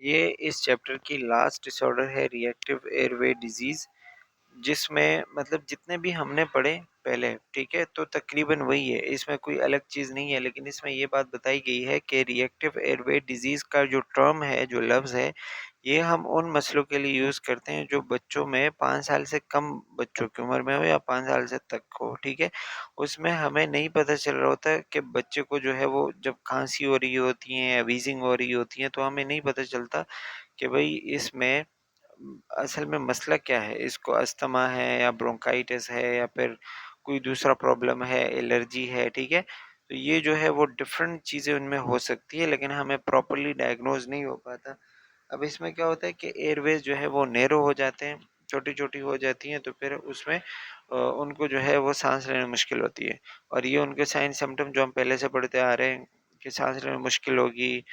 ये इस चैप्टर की लास्ट डिसऑर्डर है रिएक्टिव एयरवे डिजीज़, जिसमें मतलब जितने भी हमने पढ़े पहले, ठीक है, तो तकरीबन वही है, इसमें कोई अलग चीज़ नहीं है। लेकिन इसमें ये बात बताई गई है कि रिएक्टिव एयरवे डिजीज़ का जो टर्म है, जो लफ्ज़ है, ये हम उन मसलों के लिए यूज़ करते हैं जो बच्चों में 5 साल से कम बच्चों की उम्र में हो या 5 साल से तक हो, ठीक है। उसमें हमें नहीं पता चल रहा होता है कि बच्चे को जो है वो जब खांसी हो रही होती है या वीज़िंग हो रही होती है, तो हमें नहीं पता चलता कि भाई इसमें असल में मसला क्या है, इसको अस्थमा है या ब्रोंकाइटिस है या फिर कोई दूसरा प्रॉब्लम है, एलर्जी है, ठीक है। तो ये जो है वो डिफरेंट चीज़ें उनमें हो सकती है, लेकिन हमें प्रॉपरली डायग्नोज नहीं हो पाता। अब इसमें क्या होता है कि एयरवेज जो है वो नैरो हो जाते हैं, छोटी-छोटी हो जाती हैं, तो फिर उसमें उनको जो है वो साँस लेने में मुश्किल होती है। और ये उनके साइन सिम्पटम जो हम पहले से पढ़ते आ रहे हैं कि साँस लेने में मुश्किल होगी,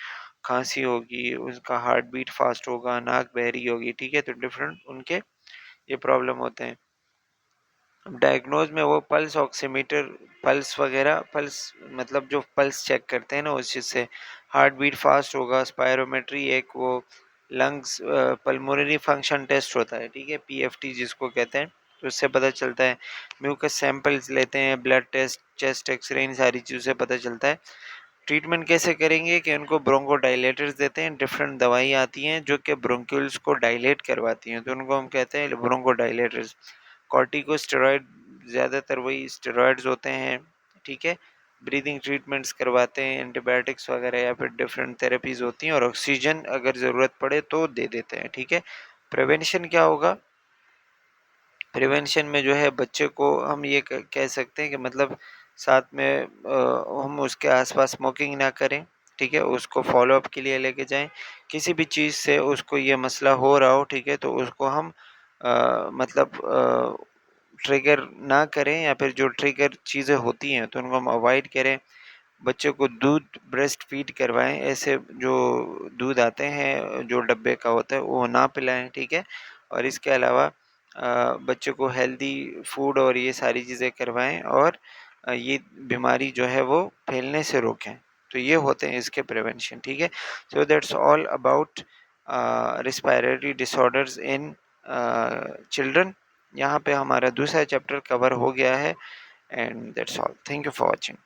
खाँसी होगी, उसका हार्ट बीट फ़ास्ट होगा, नाक बहरी होगी, ठीक है? तो डिफरेंट उनके ये प्रॉब्लम होते हैं। डायग्नोज में वो पल्स ऑक्सीमीटर, पल्स वगैरह, पल्स मतलब जो पल्स चेक करते हैं ना, उस चीज़ से हार्ट बीट फास्ट होगा, स्पायरोमेट्री एक वो लंग्स पल्मोनरी फंक्शन टेस्ट होता है, ठीक है, पीएफटी जिसको कहते हैं, तो उससे पता चलता है। म्यूकस सैंपल्स लेते हैं, ब्लड टेस्ट, चेस्ट एक्सरे, इन सारी चीज़ों से पता चलता है। ट्रीटमेंट कैसे करेंगे कि उनको ब्रोंकोडायलेटर्स देते हैं, डिफरेंट दवाई आती हैं जो कि ब्रोंक्यूल्स को डायलेट करवाती हैं, तो उनको हम कहते हैं ब्रोंकोडायलेटर्स। कॉर्टिकोस्टेरॉइड, ज़्यादातर वही स्टेरॉइड्स होते हैं, ठीक है। ब्रीदिंग ट्रीटमेंट्स करवाते हैं, एंटीबायोटिक्स वगैरह या फिर डिफरेंट थेरेपीज़ होती हैं, और ऑक्सीजन अगर ज़रूरत पड़े तो दे देते हैं, ठीक है। प्रिवेंशन क्या होगा? प्रिवेंशन में जो है बच्चे को हम ये कह सकते हैं कि मतलब साथ में हम उसके आसपास स्मोकिंग ना करें, ठीक है, उसको फॉलोअप के लिए लेके जाएं। किसी भी चीज़ से उसको ये मसला हो रहा हो, ठीक है, तो उसको हम मतलब ट्रिगर ना करें, या फिर जो ट्रिगर चीज़ें होती हैं तो उनको हम अवॉइड करें। बच्चे को दूध ब्रेस्ट फीड करवाएं, ऐसे जो दूध आते हैं जो डब्बे का होता है वो ना पिलाएं, ठीक है। और इसके अलावा बच्चे को हेल्दी फूड और ये सारी चीज़ें करवाएं, और ये बीमारी जो है वो फैलने से रोकें। तो ये होते हैं इसके प्रिवेंशन, ठीक है। So that's all about respiratory disorders in children. यहाँ पे हमारा दूसरा चैप्टर कवर हो गया है, and that's all. Thank you for watching.